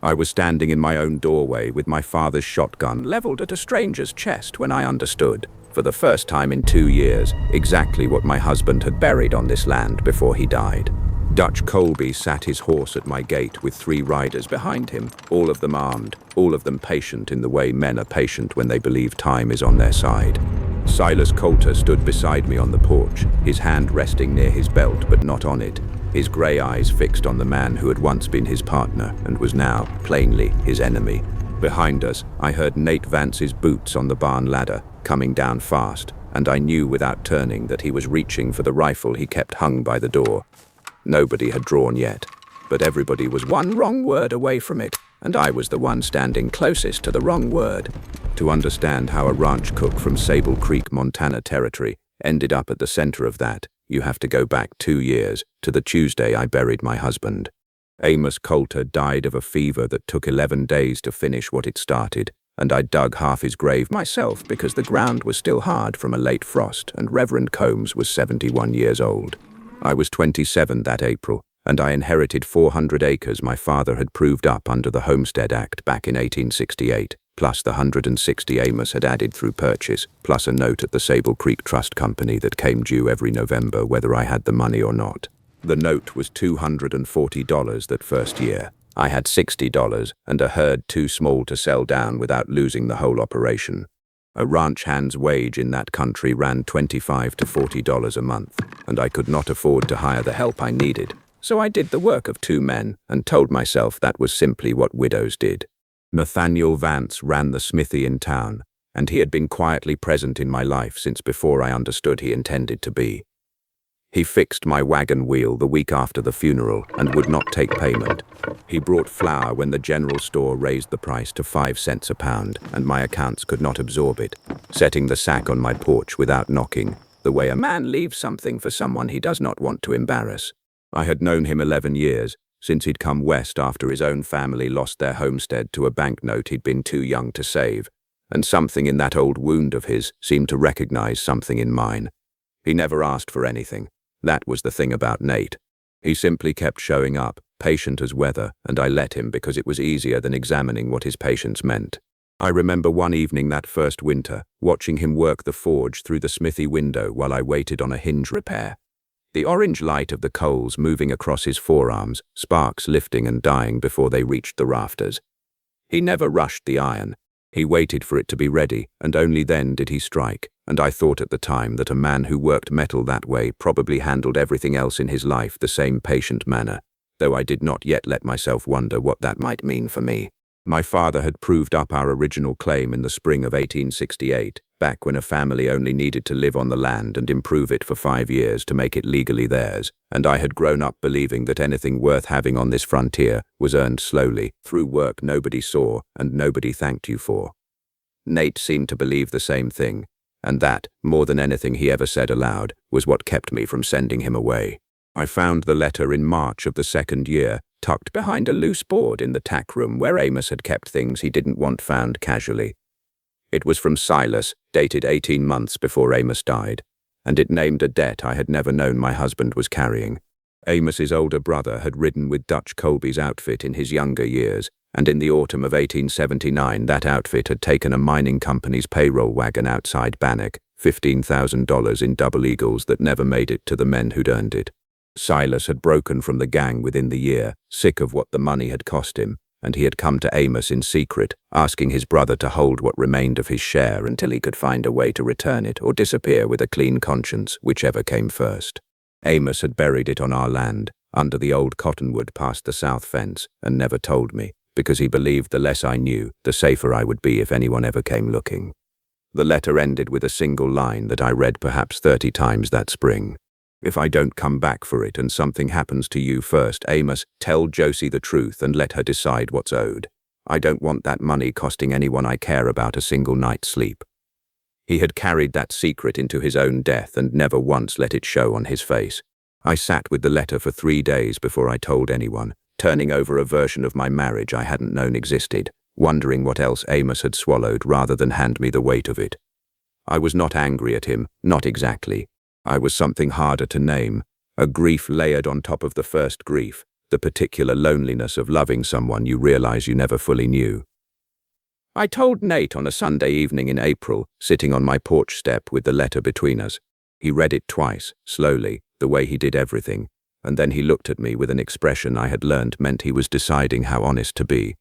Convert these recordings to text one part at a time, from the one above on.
I was standing in my own doorway with my father's shotgun leveled at a stranger's chest when I understood, for the first time in 2 years, exactly what my husband had buried on this land before he died. Dutch Colby sat his horse at my gate with 3 riders behind him, all of them armed, all of them patient in the way men are patient when they believe time is on their side. Silas Coulter stood beside me on the porch, his hand resting near his belt but not on it, his grey eyes fixed on the man who had once been his partner and was now, plainly, his enemy. Behind us, I heard Nate Vance's boots on the barn ladder, coming down fast, and I knew without turning that he was reaching for the rifle he kept hung by the door. Nobody had drawn yet, but everybody was one wrong word away from it, and I was the one standing closest to the wrong word. To understand how a ranch cook from Sable Creek, Montana territory ended up at the center of that, you have to go back 2 years, to the Tuesday I buried my husband. Amos Coulter died of a fever that took 11 days to finish what it started, and I dug half his grave myself because the ground was still hard from a late frost and Reverend Combs was 71 years old. I was 27 that April, and I inherited 400 acres my father had proved up under the Homestead Act back in 1868, plus the 160 Amos had added through purchase, plus a note at the Sable Creek Trust Company that came due every November whether I had the money or not. The note was $240 that first year. I had $60 and a herd too small to sell down without losing the whole operation. A ranch hand's wage in that country ran $25 to $40 a month, and I could not afford to hire the help I needed, so I did the work of 2 men and told myself that was simply what widows did. Nathaniel Vance ran the smithy in town, and he had been quietly present in my life since before I understood he intended to be. He fixed my wagon wheel the week after the funeral and would not take payment. He brought flour when the general store raised the price to 5 cents a pound, and my accounts could not absorb it, setting the sack on my porch without knocking, the way a man leaves something for someone he does not want to embarrass. I had known him 11 years, since he'd come west after his own family lost their homestead to a banknote he'd been too young to save, and something in that old wound of his seemed to recognize something in mine. He never asked for anything. That was the thing about Nate. He simply kept showing up, patient as weather, and I let him because it was easier than examining what his patience meant. I remember one evening that first winter, watching him work the forge through the smithy window while I waited on a hinge repair. The orange light of the coals moving across his forearms, sparks lifting and dying before they reached the rafters. He never rushed the iron. He waited for it to be ready, and only then did he strike, and I thought at the time that a man who worked metal that way probably handled everything else in his life the same patient manner, though I did not yet let myself wonder what that might mean for me. My father had proved up our original claim in the spring of 1868, back when a family only needed to live on the land and improve it for 5 years to make it legally theirs, and I had grown up believing that anything worth having on this frontier was earned slowly, through work nobody saw and nobody thanked you for. Nate seemed to believe the same thing, and that, more than anything he ever said aloud, was what kept me from sending him away. I found the letter in March of the 2nd year, tucked behind a loose board in the tack room where Amos had kept things he didn't want found casually. It was from Silas, dated 18 months before Amos died, and it named a debt I had never known my husband was carrying. Amos's older brother had ridden with Dutch Colby's outfit in his younger years, and in the autumn of 1879 that outfit had taken a mining company's payroll wagon outside Bannock, $15,000 in double eagles that never made it to the men who'd earned it. Silas had broken from the gang within the year, sick of what the money had cost him, and he had come to Amos in secret, asking his brother to hold what remained of his share until he could find a way to return it or disappear with a clean conscience, whichever came first. Amos had buried it on our land, under the old cottonwood past the south fence, and never told me, because he believed the less I knew, the safer I would be if anyone ever came looking. The letter ended with a single line that I read perhaps 30 times that spring. If I don't come back for it and something happens to you first, Amos, tell Josie the truth and let her decide what's owed. I don't want that money costing anyone I care about a single night's sleep. He had carried that secret into his own death and never once let it show on his face. I sat with the letter for 3 days before I told anyone, turning over a version of my marriage I hadn't known existed, wondering what else Amos had swallowed rather than hand me the weight of it. I was not angry at him, not exactly. I was something harder to name, a grief layered on top of the first grief, the particular loneliness of loving someone you realize you never fully knew. I told Nate on a Sunday evening in April, sitting on my porch step with the letter between us. He read it twice, slowly, the way he did everything, and then he looked at me with an expression I had learned meant he was deciding how honest to be.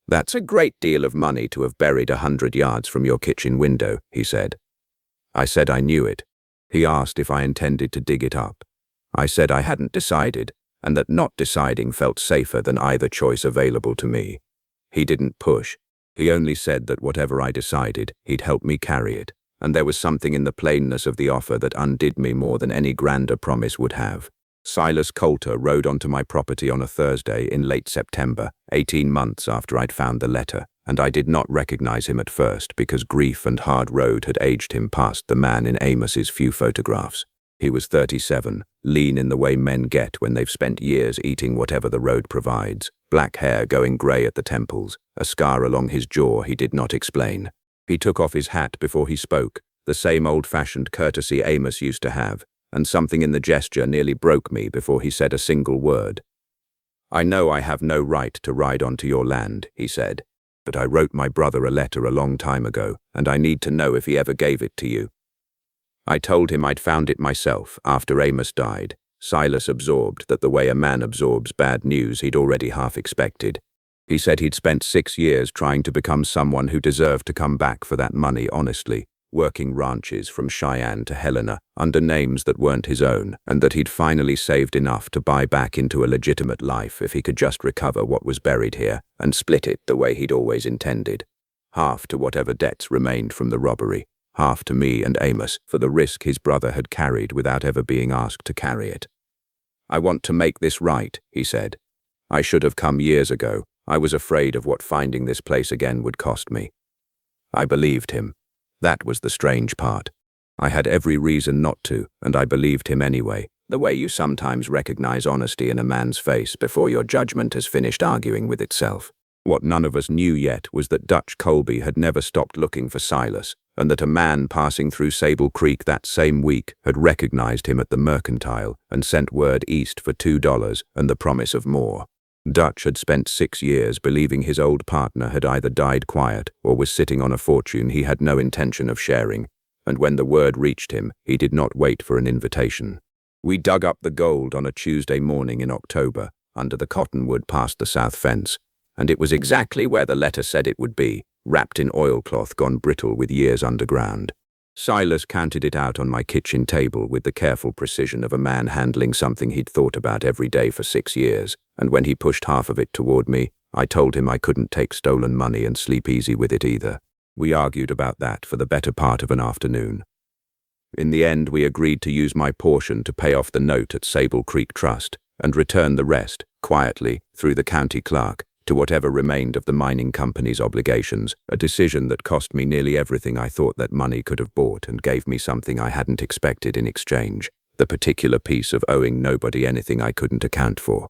"That's a great deal of money to have buried 100 yards from your kitchen window," he said. I said I knew it. He asked if I intended to dig it up. I said I hadn't decided, and that not deciding felt safer than either choice available to me. He didn't push. He only said that whatever I decided, he'd help me carry it, and there was something in the plainness of the offer that undid me more than any grander promise would have. Silas Coulter rode onto my property on a Thursday in late September, 18 months after I'd found the letter, and I did not recognize him at first because grief and hard road had aged him past the man in Amos's few photographs. He was 37, lean in the way men get when they've spent years eating whatever the road provides, black hair going grey at the temples, a scar along his jaw he did not explain. He took off his hat before he spoke, the same old-fashioned courtesy Amos used to have, and something in the gesture nearly broke me before he said a single word. "I know I have no right to ride onto your land," he said, "but I wrote my brother a letter a long time ago, and I need to know if he ever gave it to you." I told him I'd found it myself after Amos died. Silas absorbed that the way a man absorbs bad news he'd already half expected. He said he'd spent 6 years trying to become someone who deserved to come back for that money honestly, working ranches from Cheyenne to Helena under names that weren't his own, and that he'd finally saved enough to buy back into a legitimate life if he could just recover what was buried here and split it the way he'd always intended. Half to whatever debts remained from the robbery, half to me and Amos for the risk his brother had carried without ever being asked to carry it. "I want to make this right," he said. "I should have come years ago. I was afraid of what finding this place again would cost me." I believed him. That was the strange part. I had every reason not to, and I believed him anyway, the way you sometimes recognize honesty in a man's face before your judgment has finished arguing with itself. What none of us knew yet was that Dutch Colby had never stopped looking for Silas, and that a man passing through Sable Creek that same week had recognized him at the Mercantile and sent word east for $2 and the promise of more. Dutch had spent 6 years believing his old partner had either died quiet or was sitting on a fortune he had no intention of sharing, and when the word reached him, he did not wait for an invitation. We dug up the gold on a Tuesday morning in October, under the cottonwood past the south fence, and it was exactly where the letter said it would be, wrapped in oilcloth gone brittle with years underground. Silas counted it out on my kitchen table with the careful precision of a man handling something he'd thought about every day for 6 years, and when he pushed half of it toward me, I told him I couldn't take stolen money and sleep easy with it either. We argued about that for the better part of an afternoon. In the end, we agreed to use my portion to pay off the note at Sable Creek Trust and return the rest, quietly, through the county clerk, to whatever remained of the mining company's obligations, a decision that cost me nearly everything I thought that money could have bought and gave me something I hadn't expected in exchange, the particular piece of owing nobody anything I couldn't account for.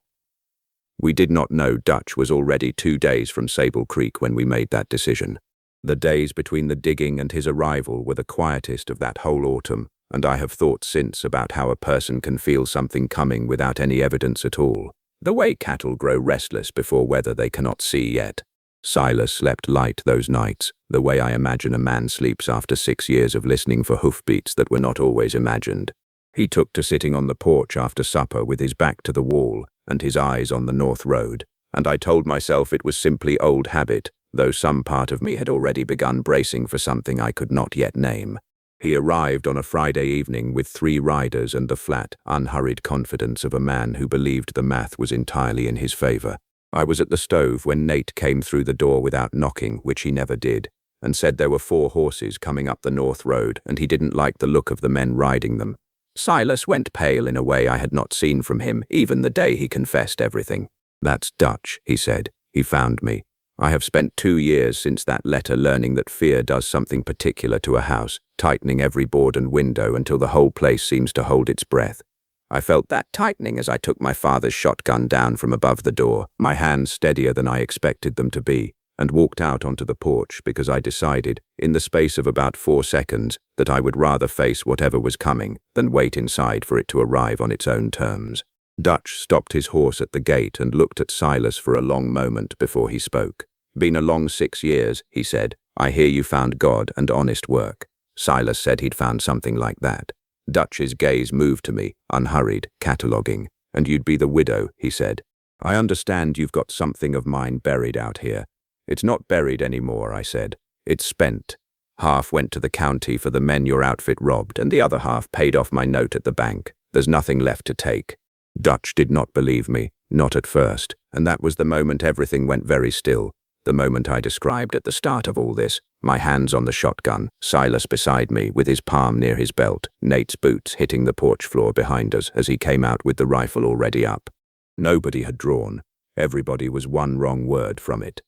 We did not know Dutch was already 2 days from Sable Creek when we made that decision. The days between the digging and his arrival were the quietest of that whole autumn, and I have thought since about how a person can feel something coming without any evidence at all. The way cattle grow restless before weather they cannot see yet. Silas slept light those nights, the way I imagine a man sleeps after 6 years of listening for hoofbeats that were not always imagined. He took to sitting on the porch after supper with his back to the wall and his eyes on the north road, and I told myself it was simply old habit, though some part of me had already begun bracing for something I could not yet name. He arrived on a Friday evening with 3 riders and the flat, unhurried confidence of a man who believed the math was entirely in his favor. I was at the stove when Nate came through the door without knocking, which he never did, and said there were 4 horses coming up the north road and he didn't like the look of the men riding them. Silas went pale in a way I had not seen from him even the day he confessed everything. "That's Dutch," he said. "He found me. I have spent 2 years since that letter learning that fear does something particular to a house, tightening every board and window until the whole place seems to hold its breath. I felt that tightening as I took my father's shotgun down from above the door, my hands steadier than I expected them to be, and walked out onto the porch because I decided, in the space of about 4 seconds, that I would rather face whatever was coming than wait inside for it to arrive on its own terms. Dutch stopped his horse at the gate and looked at Silas for a long moment before he spoke. "Been a long 6 years," he said. "I hear you found God and honest work." Silas said he'd found something like that. Dutch's gaze moved to me, unhurried, cataloguing. "And you'd be the widow," he said. "I understand you've got something of mine buried out here." "It's not buried anymore," I said. "It's spent. Half went to the county for the men your outfit robbed, and the other half paid off my note at the bank. There's nothing left to take." Dutch did not believe me, not at first, and that was the moment everything went very still. The moment I described at the start of all this, my hands on the shotgun, Silas beside me with his palm near his belt, Nate's boots hitting the porch floor behind us as he came out with the rifle already up. Nobody had drawn. Everybody was one wrong word from it.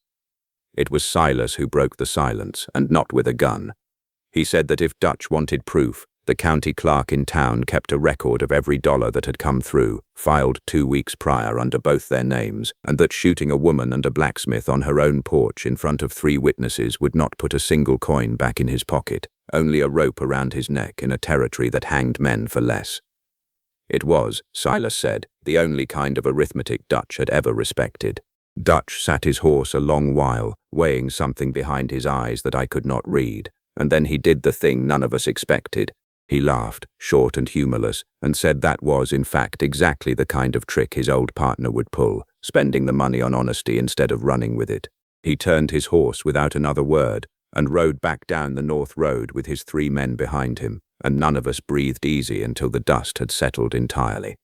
It was Silas who broke the silence, and not with a gun. He said that if Dutch wanted proof, the county clerk in town kept a record of every dollar that had come through, filed 2 weeks prior under both their names, and that shooting a woman and a blacksmith on her own porch in front of 3 witnesses would not put a single coin back in his pocket, only a rope around his neck in a territory that hanged men for less. It was, Silas said, the only kind of arithmetic Dutch had ever respected. Dutch sat his horse a long while, weighing something behind his eyes that I could not read, and then he did the thing none of us expected. He laughed, short and humorless, and said that was, in fact, exactly the kind of trick his old partner would pull, spending the money on honesty instead of running with it. He turned his horse without another word, and rode back down the north road with his 3 men behind him, and none of us breathed easy until the dust had settled entirely.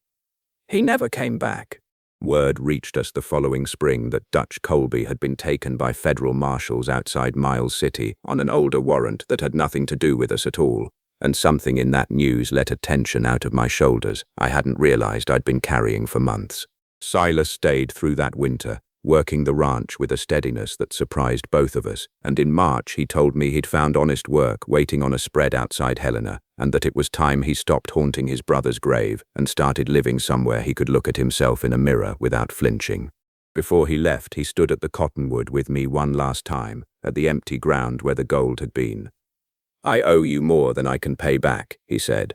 He never came back. Word reached us the following spring that Dutch Colby had been taken by federal marshals outside Miles City on an older warrant that had nothing to do with us at all. And something in that news let a tension out of my shoulders I hadn't realized I'd been carrying for months. Silas stayed through that winter, working the ranch with a steadiness that surprised both of us, and in March he told me he'd found honest work waiting on a spread outside Helena, and that it was time he stopped haunting his brother's grave and started living somewhere he could look at himself in a mirror without flinching. Before he left, he stood at the cottonwood with me one last time, at the empty ground where the gold had been. "I owe you more than I can pay back," he said.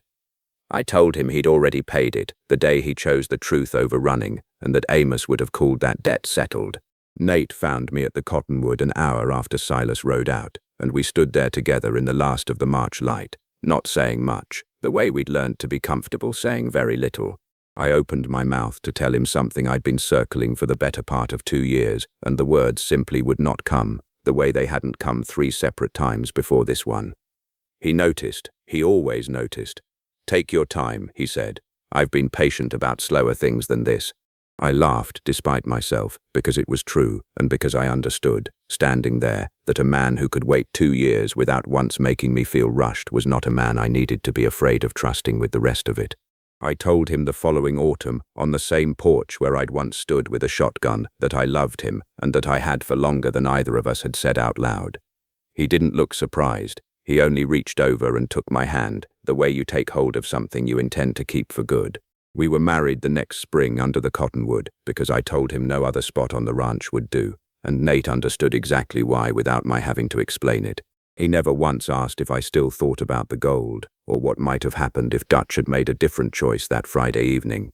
I told him he'd already paid it, the day he chose the truth over running, and that Amos would have called that debt settled. Nate found me at the cottonwood an hour after Silas rode out, and we stood there together in the last of the March light, not saying much, the way we'd learned to be comfortable saying very little. I opened my mouth to tell him something I'd been circling for the better part of 2 years, and the words simply would not come, the way they hadn't come 3 separate times before this one. He noticed. He always noticed. "Take your time," he said. "I've been patient about slower things than this." I laughed despite myself, because it was true, and because I understood, standing there, that a man who could wait 2 years without once making me feel rushed was not a man I needed to be afraid of trusting with the rest of it. I told him the following autumn, on the same porch where I'd once stood with a shotgun, that I loved him, and that I had for longer than either of us had said out loud. He didn't look surprised. He only reached over and took my hand, the way you take hold of something you intend to keep for good. We were married the next spring under the cottonwood, because I told him no other spot on the ranch would do, and Nate understood exactly why without my having to explain it. He never once asked if I still thought about the gold, or what might have happened if Dutch had made a different choice that Friday evening.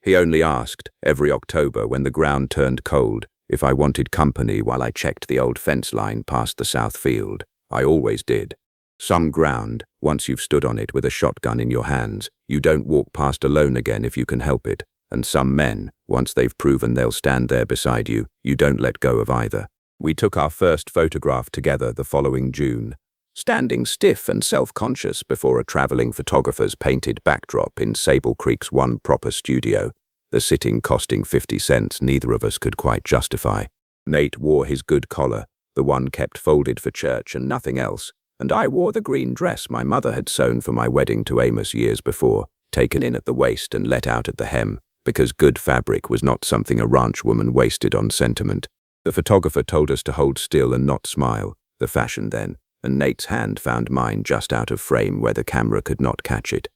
He only asked, every October when the ground turned cold, if I wanted company while I checked the old fence line past the south field. I always did. Some ground, once you've stood on it with a shotgun in your hands, you don't walk past alone again if you can help it, and some men, once they've proven they'll stand there beside you, you don't let go of either. We took our first photograph together the following June, standing stiff and self-conscious before a traveling photographer's painted backdrop in Sable Creek's one proper studio, the sitting costing 50 cents neither of us could quite justify. Nate wore his good collar, the one kept folded for church and nothing else, and I wore the green dress my mother had sewn for my wedding to Amos years before, taken in at the waist and let out at the hem, because good fabric was not something a ranch woman wasted on sentiment. The photographer told us to hold still and not smile, the fashion then, and Nate's hand found mine just out of frame where the camera could not catch it.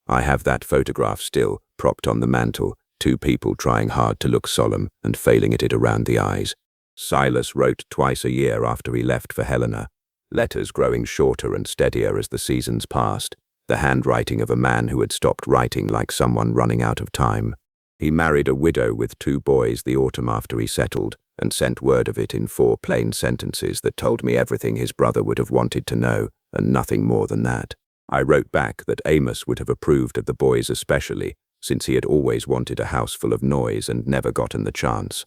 I have that photograph still, propped on the mantel, 2 people trying hard to look solemn and failing at it around the eyes. Silas wrote twice a year after he left for Helena, letters growing shorter and steadier as the seasons passed, the handwriting of a man who had stopped writing like someone running out of time. He married a widow with 2 boys the autumn after he settled, and sent word of it in 4 plain sentences that told me everything his brother would have wanted to know, and nothing more than that. I wrote back that Amos would have approved of the boys especially, since he had always wanted a house full of noise and never gotten the chance.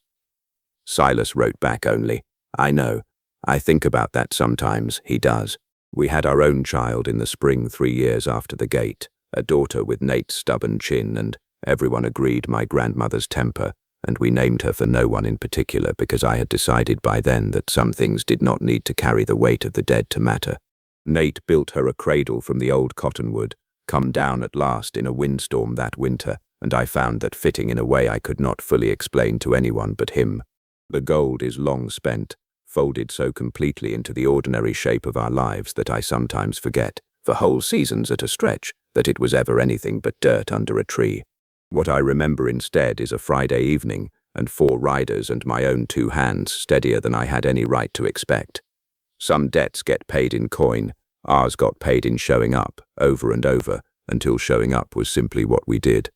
Silas wrote back only, "I know. I think about that sometimes, he does. We had our own child in the spring 3 years after the gate, a daughter with Nate's stubborn chin, and everyone agreed my grandmother's temper, and we named her for no one in particular because I had decided by then that some things did not need to carry the weight of the dead to matter. Nate built her a cradle from the old cottonwood, come down at last in a windstorm that winter, and I found that fitting in a way I could not fully explain to anyone but him. The gold is long spent, folded so completely into the ordinary shape of our lives that I sometimes forget, for whole seasons at a stretch, that it was ever anything but dirt under a tree. What I remember instead is a Friday evening, and 4 riders and my own 2 hands steadier than I had any right to expect. Some debts get paid in coin, ours got paid in showing up, over and over, until showing up was simply what we did.